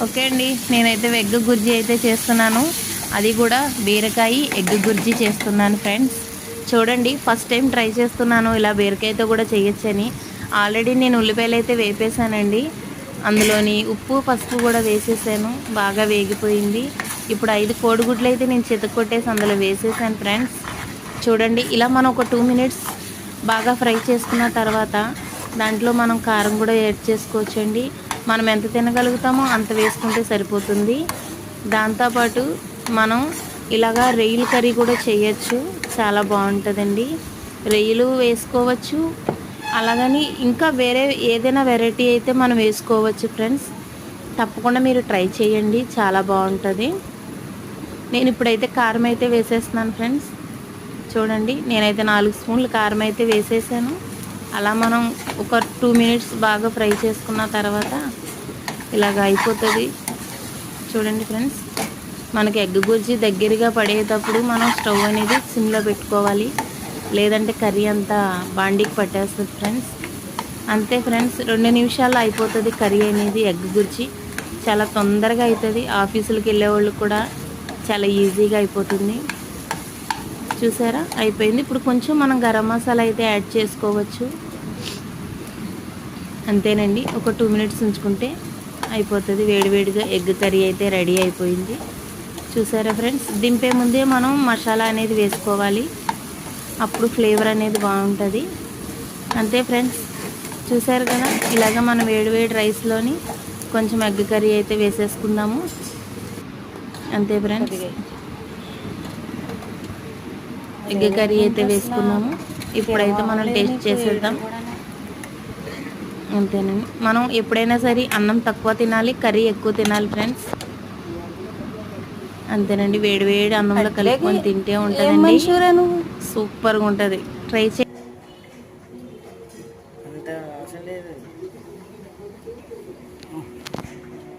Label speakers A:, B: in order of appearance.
A: Okay అండి, నేనైతే egg గుర్జీ అయితే చేస్తున్నాను. అది కూడా బీరకాయ ఎగ్ గుర్జీ చేస్తున్నాను ఫ్రెండ్స్. చూడండి, ఫస్ట్ టైం ట్రై చేస్తున్నాను ఇలా బీరకాయతో కూడా చేయొచ్చని. ఆల్రెడీ నేను ఉల్లిపాయలు అయితే వేపేసానండి. అందులోని ఉప్పు పసుపు కూడా వేసేసాను. బాగా వేగిపోయింది. ఇప్పుడు 5 కోడిగుడ్లు అయితే నేను చితక్కొట్టేసి అందులో వేసేసాను ఫ్రెండ్స్. చూడండి, ఇలా మనం ఒక 2 మినిట్స్ బాగా ఫ్రై చేసుకున్న తర్వాత దాంట్లో మనం కారం కూడా యాడ్ చేసుకోవచ్చండి. మనం ఎంత తినగలుగుతామో అంత వేసుకుంటే సరిపోతుంది. దాంతోపాటు మనం ఇలాగా రొయ్యల కర్రీ కూడా చేయొచ్చు, చాలా బాగుంటుందండి. రొయ్యలు వేసుకోవచ్చు, అలాగని ఇంకా వేరే ఏదైనా వెరైటీ అయితే మనం వేసుకోవచ్చు ఫ్రెండ్స్. తప్పకుండా మీరు ట్రై చేయండి, చాలా బాగుంటుంది. నేను ఇప్పుడైతే కారం అయితే వేసేస్తున్నాను ఫ్రెండ్స్. చూడండి, నేనైతే 4 స్పూన్లు కారం అయితే వేసేసాను. అలా మనం ఒక 2 మినిట్స్ బాగా ఫ్రై చేసుకున్న తర్వాత ఇలాగ అయిపోతుంది. చూడండి ఫ్రెండ్స్, మనకి ఎగ్ గుజ్జి దగ్గరగా పడేటప్పుడు మనం స్టవ్ అనేది సిమ్లో పెట్టుకోవాలి, లేదంటే కర్రీ అంతా బాండీకి పట్టేస్తుంది ఫ్రెండ్స్. అంతే ఫ్రెండ్స్, 2 నిమిషాల్లో అయిపోతుంది కర్రీ అనేది. ఎగ్ గుజ్జి చాలా తొందరగా అవుతుంది. ఆఫీసులకు వెళ్ళే వాళ్ళు కూడా చాలా ఈజీగా అయిపోతుంది. చూసారా, అయిపోయింది. ఇప్పుడు కొంచెం మనం గరం మసాలా అయితే యాడ్ చేసుకోవచ్చు. అంతేనండి, ఒక 2 మినిట్స్ ఉంచుకుంటే అయిపోతుంది. వేడివేడిగా ఎగ్ కర్రీ అయితే రెడీ అయిపోయింది. చూసారా ఫ్రెండ్స్, దింపే ముందే మనం మసాలా అనేది వేసుకోవాలి, అప్పుడు ఫ్లేవర్ అనేది బాగుంటుంది. అంతే ఫ్రెండ్స్, చూసారు కదా, ఇలాగ మనం వేడివేడి రైస్లోని కొంచెం ఎగ్ కర్రీ అయితే వేసేసుకుందాము. అంతే ఫ్రెండ్స్, ఎగ్ కర్రీ అయితే వేసుకున్నాము. ఇప్పుడైతే మనం టేస్ట్ చేసేద్దాం. అంతేనండి, మనం ఎప్పుడైనా సరే అన్నం తక్కువ తినాలి, కర్రీ ఎక్కువ తినాలి ఫ్రెండ్స్. అంతేనండి, వేడి అన్నంలో కలుపుకొని తింటే ఉంటుందండి, సూపర్గా ఉంటుంది. ట్రై చే